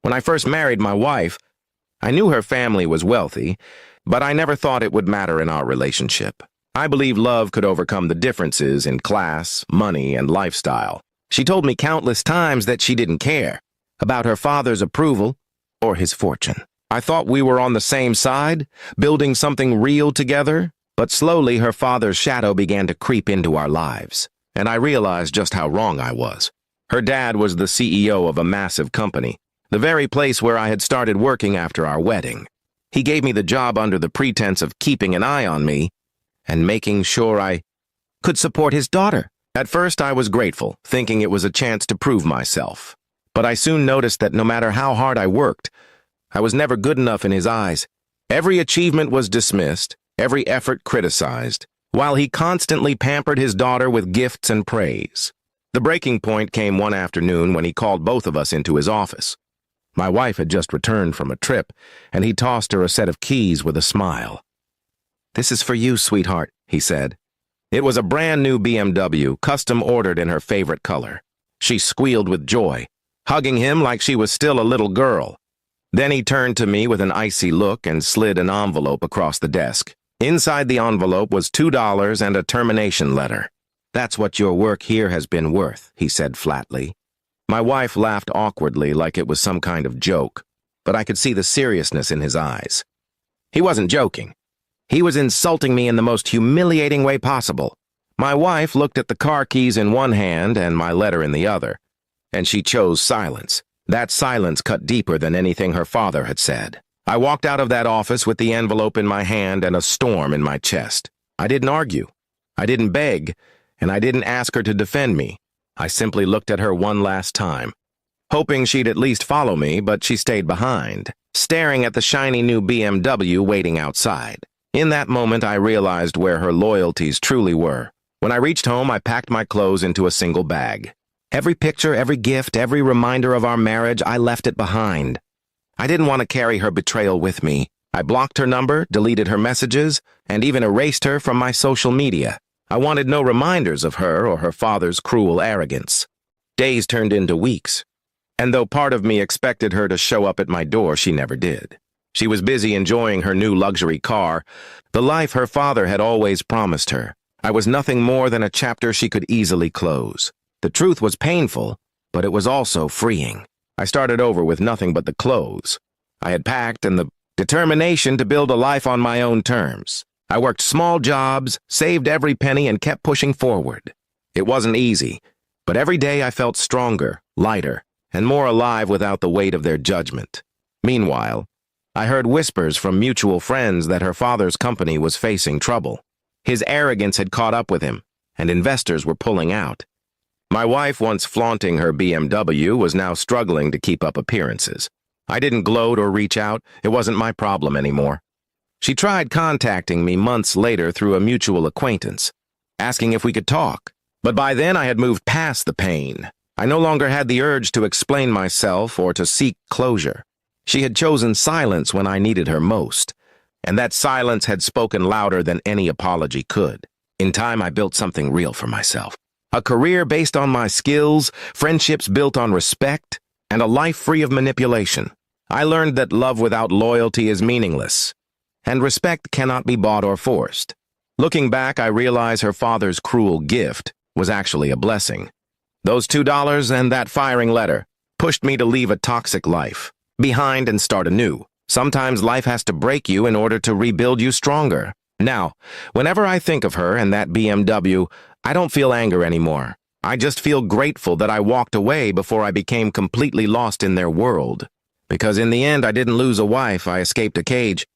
When I first married my wife, I knew her family was wealthy, but I never thought it would matter in our relationship. I believed love could overcome the differences in class, money, and lifestyle. She told me countless times that she didn't care about her father's approval or his fortune. I thought we were on the same side, building something real together, but slowly her father's shadow began to creep into our lives, and I realized just how wrong I was. Her dad was the CEO of a massive company, the very place where I had started working after our wedding. He gave me the job under the pretense of keeping an eye on me and making sure I could support his daughter. At first, I was grateful, thinking it was a chance to prove myself. But I soon noticed that no matter how hard I worked, I was never good enough in his eyes. Every achievement was dismissed, every effort criticized, while he constantly pampered his daughter with gifts and praise. The breaking point came one afternoon when he called both of us into his office. My wife had just returned from a trip, and he tossed her a set of keys with a smile. "This is for you, sweetheart," he said. It was a brand new BMW, custom ordered in her favorite color. She squealed with joy, hugging him like she was still a little girl. Then he turned to me with an icy look and slid an envelope across the desk. Inside the envelope was $2 and a termination letter. "That's what your work here has been worth," he said flatly. My wife laughed awkwardly like it was some kind of joke, but I could see the seriousness in his eyes. He wasn't joking. He was insulting me in the most humiliating way possible. My wife looked at the car keys in one hand and my letter in the other, and she chose silence. That silence cut deeper than anything her father had said. I walked out of that office with the envelope in my hand and a storm in my chest. I didn't argue. I didn't beg, and I didn't ask her to defend me. I simply looked at her one last time, hoping she'd at least follow me, but she stayed behind, staring at the shiny new BMW waiting outside. In that moment, I realized where her loyalties truly were. When I reached home, I packed my clothes into a single bag. Every picture, every gift, every reminder of our marriage, I left it behind. I didn't want to carry her betrayal with me. I blocked her number, deleted her messages, and even erased her from my social media. I wanted no reminders of her or her father's cruel arrogance. Days turned into weeks, and though part of me expected her to show up at my door, she never did. She was busy enjoying her new luxury car, the life her father had always promised her. I was nothing more than a chapter she could easily close. The truth was painful, but it was also freeing. I started over with nothing but the clothes I had packed and the determination to build a life on my own terms. I worked small jobs, saved every penny, and kept pushing forward. It wasn't easy, but every day I felt stronger, lighter, and more alive without the weight of their judgment. Meanwhile, I heard whispers from mutual friends that her father's company was facing trouble. His arrogance had caught up with him, and investors were pulling out. My wife, once flaunting her BMW, was now struggling to keep up appearances. I didn't gloat or reach out. It wasn't my problem anymore. She tried contacting me months later through a mutual acquaintance, asking if we could talk. But by then I had moved past the pain. I no longer had the urge to explain myself or to seek closure. She had chosen silence when I needed her most, and that silence had spoken louder than any apology could. In time, I built something real for myself. A career based on my skills, friendships built on respect, and a life free of manipulation. I learned that love without loyalty is meaningless, and respect cannot be bought or forced. Looking back, I realize her father's cruel gift was actually a blessing. Those $2 and that firing letter pushed me to leave a toxic life behind and start anew. Sometimes life has to break you in order to rebuild you stronger. Now, whenever I think of her and that BMW, I don't feel anger anymore. I just feel grateful that I walked away before I became completely lost in their world. Because in the end, I didn't lose a wife, I escaped a cage.